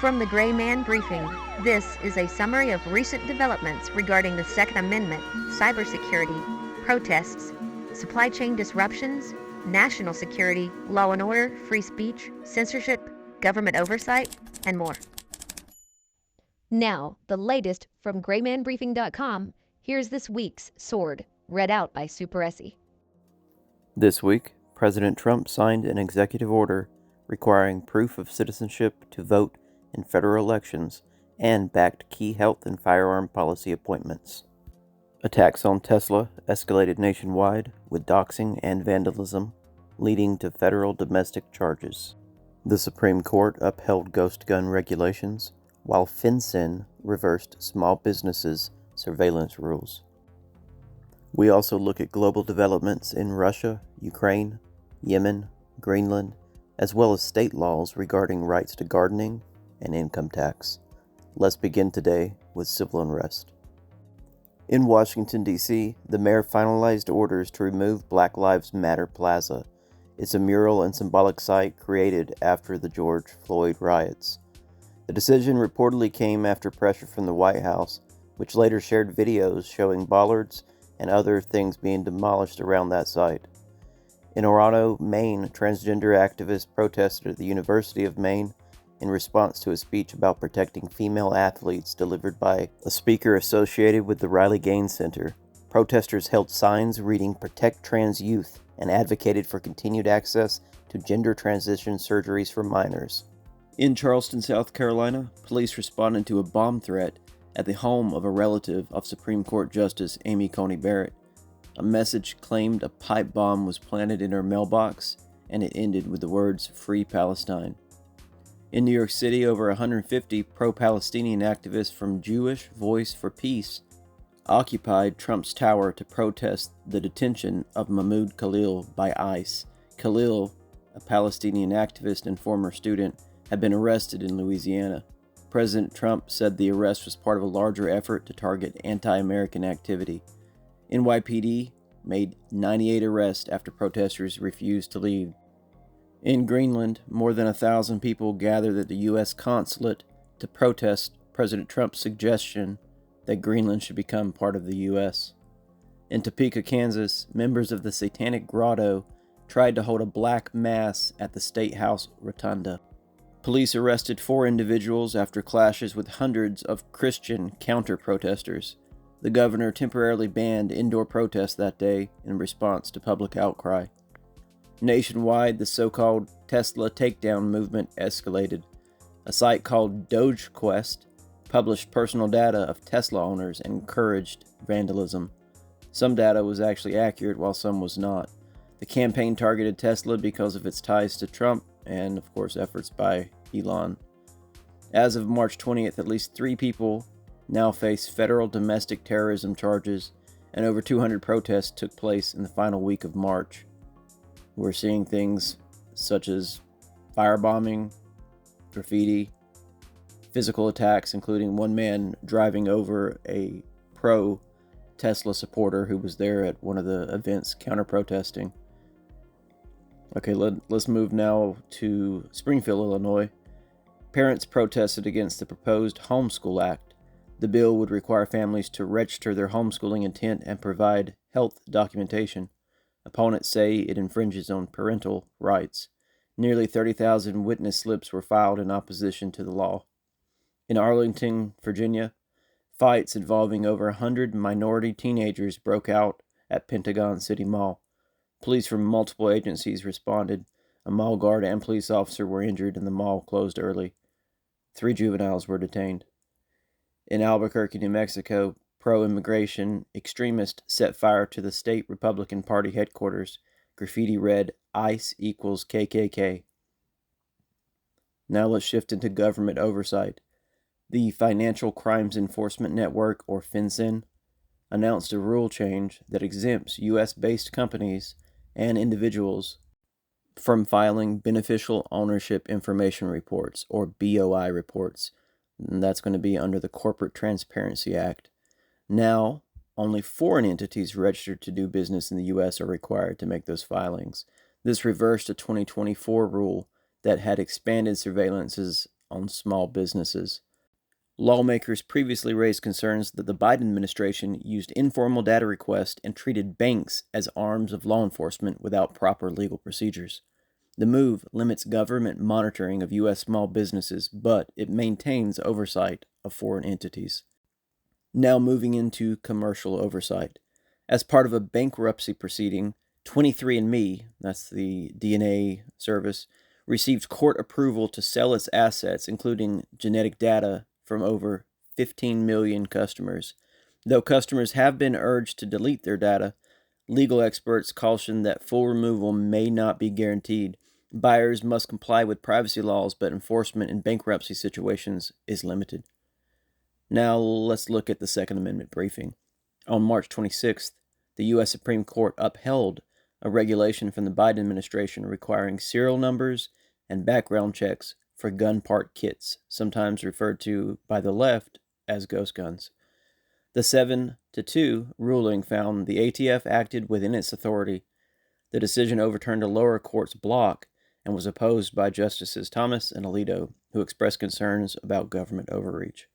From the Gray Man Briefing, this is a summary of recent developments regarding the Second Amendment, cybersecurity, protests, supply chain disruptions, national security, law and order, free speech, censorship, government oversight, and more. Now, the latest from GraymanBriefing.com. Here's this week's Sword, read out by Super Essie. This week, President Trump signed an executive order requiring proof of citizenship to vote in federal elections and backed key health and firearm policy appointments. Attacks on Tesla escalated nationwide, with doxxing and vandalism leading to federal domestic charges. The Supreme Court upheld ghost gun regulations, while FinCEN reversed small businesses' surveillance rules. We also look at global developments in Russia, Ukraine, Yemen, Greenland, as well as state laws regarding rights to gardening and income tax. Let's begin today with civil unrest. In Washington, D.C., the mayor finalized orders to remove Black Lives Matter Plaza. It's a mural and symbolic site created after the George Floyd riots. The decision reportedly came after pressure from the White House, which later shared videos showing bollards and other things being demolished around that site. In Orono, Maine, transgender activists protested at the University of Maine in response to a speech about protecting female athletes delivered by a speaker associated with the Riley Gaines Center. Protesters held signs reading "Protect Trans Youth" and advocated for continued access to gender transition surgeries for minors. In Charleston, South Carolina, police responded to a bomb threat at the home of a relative of Supreme Court Justice Amy Coney Barrett. A message claimed a pipe bomb was planted in her mailbox, and it ended with the words "Free Palestine." In New York City, over 150 pro-Palestinian activists from Jewish Voice for Peace occupied Trump's tower to protest the detention of Mahmoud Khalil by ICE. Khalil, a Palestinian activist and former student, had been arrested in Louisiana. President Trump said the arrest was part of a larger effort to target anti-American activity. NYPD made 98 arrests after protesters refused to leave. In Greenland, more than 1,000 people gathered at the U.S. consulate to protest President Trump's suggestion that Greenland should become part of the U.S. In Topeka, Kansas, members of the Satanic Grotto tried to hold a black mass at the State House Rotunda. Police arrested 4 individuals after clashes with hundreds of Christian counter-protesters. The governor temporarily banned indoor protests that day in response to public outcry. Nationwide, the so-called Tesla takedown movement escalated. A site called DogeQuest published personal data of Tesla owners and encouraged vandalism. Some data was actually accurate, while some was not. The campaign targeted Tesla because of its ties to Trump and, of course, efforts by Elon. As of March 20th, at least 3 people now face federal domestic terrorism charges, and over 200 protests took place in the final week of March. We're seeing things such as firebombing, graffiti, physical attacks, including one man driving over a pro-Tesla supporter who was there at one of the events counter-protesting. Okay, let's move now to Springfield, Illinois. Parents protested against the proposed Homeschool Act. The bill would require families to register their homeschooling intent and provide health documentation. Opponents say it infringes on parental rights. Nearly 30,000 witness slips were filed in opposition to the law. In Arlington, Virginia, fights involving over 100 minority teenagers broke out at Pentagon City Mall. Police from multiple agencies responded. A mall guard and police officer were injured, and the mall closed early. 3 juveniles were detained. In Albuquerque, New Mexico, pro-immigration extremists set fire to the state Republican Party headquarters. Graffiti read, "ICE equals KKK." Now let's shift into government oversight. The Financial Crimes Enforcement Network, or FinCEN, announced a rule change that exempts U.S.-based companies and individuals from filing beneficial ownership information reports, or BOI reports. And that's going to be under the Corporate Transparency Act. Now, only foreign entities registered to do business in the U.S. are required to make those filings. This reversed a 2024 rule that had expanded surveillances on small businesses. Lawmakers previously raised concerns that the Biden administration used informal data requests and treated banks as arms of law enforcement without proper legal procedures. The move limits government monitoring of U.S. small businesses, but it maintains oversight of foreign entities. Now moving into commercial oversight. As part of a bankruptcy proceeding, 23andMe, that's the DNA service, received court approval to sell its assets, including genetic data, from over 15 million customers. Though customers have been urged to delete their data, legal experts caution that full removal may not be guaranteed. Buyers must comply with privacy laws, but enforcement in bankruptcy situations is limited. Now let's look at the Second Amendment briefing. On March 26th, the U.S. Supreme Court upheld a regulation from the Biden administration requiring serial numbers and background checks for gun part kits, sometimes referred to by the left as ghost guns. The 7-2 ruling found the ATF acted within its authority. The decision overturned a lower court's block and was opposed by Justices Thomas and Alito, who expressed concerns about government overreach.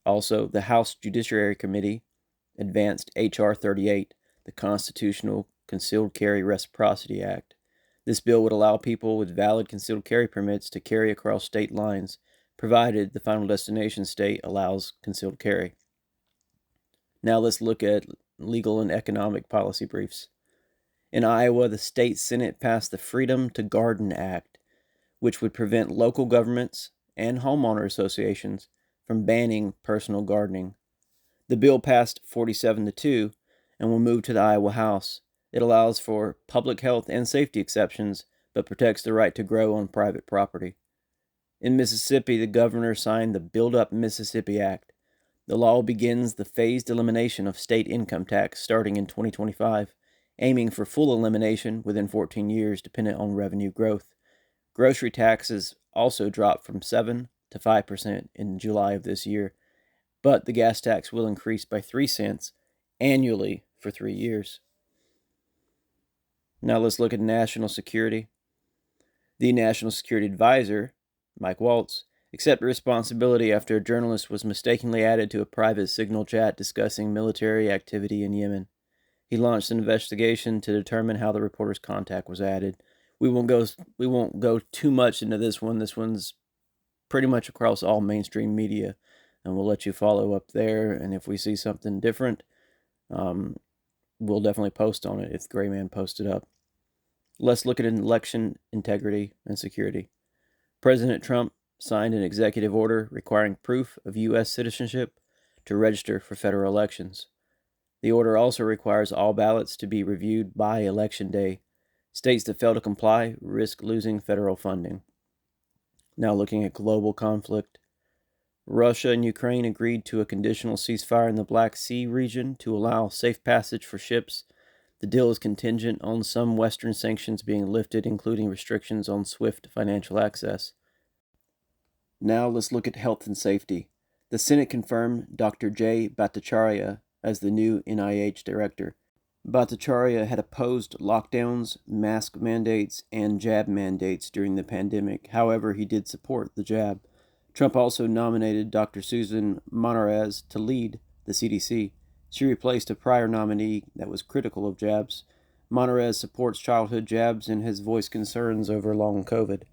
Also, the House Judiciary Committee advanced H.R. 38, the Constitutional Concealed Carry Reciprocity Act. This bill would allow people with valid concealed carry permits to carry across state lines, provided the final destination state allows concealed carry. Now let's look at legal and economic policy briefs. In Iowa, the state Senate passed the Freedom to Garden Act, which would prevent local governments and homeowner associations from banning personal gardening. The bill passed 47-2 and will move to the Iowa House. It allows for public health and safety exceptions, but protects the right to grow on private property. In Mississippi, the governor signed the Build Up Mississippi Act. The law begins the phased elimination of state income tax starting in 2025, aiming for full elimination within 14 years dependent on revenue growth. Grocery taxes also dropped from 7 to 5% in July of this year, but the gas tax will increase by 3 cents annually for 3 years. Now let's look at national security. The National Security Advisor, Mike Waltz, accepted responsibility after a journalist was mistakenly added to a private signal chat discussing military activity in Yemen. He launched an investigation to determine how the reporter's contact was added. We won't go too much into this one. This one's pretty much across all mainstream media, and we'll let you follow up there. And if we see something different, we'll definitely post on it if the Gray Man posted up. Let's look at election integrity and security. President Trump signed an executive order requiring proof of U.S. citizenship to register for federal elections. The order also requires all ballots to be reviewed by Election Day. States that fail to comply risk losing federal funding. Now looking at global conflict. Russia and Ukraine agreed to a conditional ceasefire in the Black Sea region to allow safe passage for ships. The deal is contingent on some Western sanctions being lifted, including restrictions on SWIFT financial access. Now let's look at health and safety. The Senate confirmed Dr. Jay Bhattacharya as the new NIH director. Bhattacharya had opposed lockdowns, mask mandates, and jab mandates during the pandemic. However, he did support the jab. Trump also nominated Dr. Susan Monarez to lead the CDC. She replaced a prior nominee that was critical of jabs. Monarez supports childhood jabs and has voiced concerns over long COVID.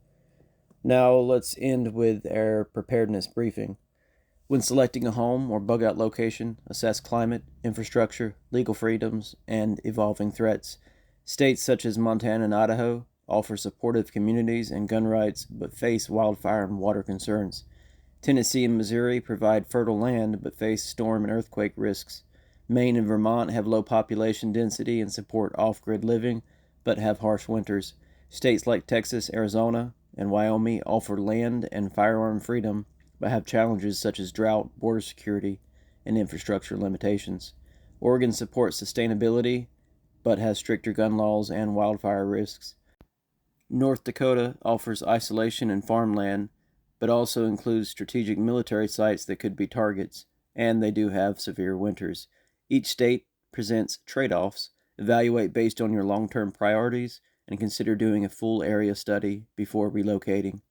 Now let's end with our preparedness briefing. When selecting a home or bug-out location, assess climate, infrastructure, legal freedoms, and evolving threats. States such as Montana and Idaho offer supportive communities and gun rights, but face wildfire and water concerns. Tennessee and Missouri provide fertile land, but face storm and earthquake risks. Maine and Vermont have low population density and support off-grid living, but have harsh winters. States like Texas, Arizona, and Wyoming offer land and firearm freedom, but have challenges such as drought, border security, and infrastructure limitations. Oregon supports sustainability, but has stricter gun laws and wildfire risks. North Dakota offers isolation and farmland, but also includes strategic military sites that could be targets, and they do have severe winters. Each state presents trade-offs. Evaluate based on your long-term priorities, and consider doing a full area study before relocating.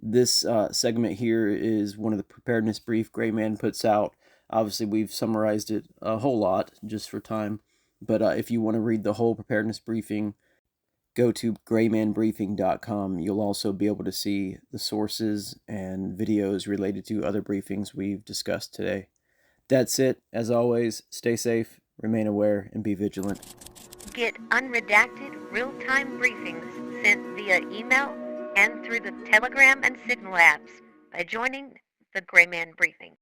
This segment here is one of the preparedness brief Gray Man puts out. Obviously, we've summarized it a whole lot just for time, but if you want to read the whole preparedness briefing, go to graymanbriefing.com. You'll also be able to see the sources and videos related to other briefings we've discussed today. That's it. As always, stay safe, remain aware, and be vigilant. Get unredacted, real-time briefings sent via email and through the Telegram and Signal apps by joining the Gray Man Briefing.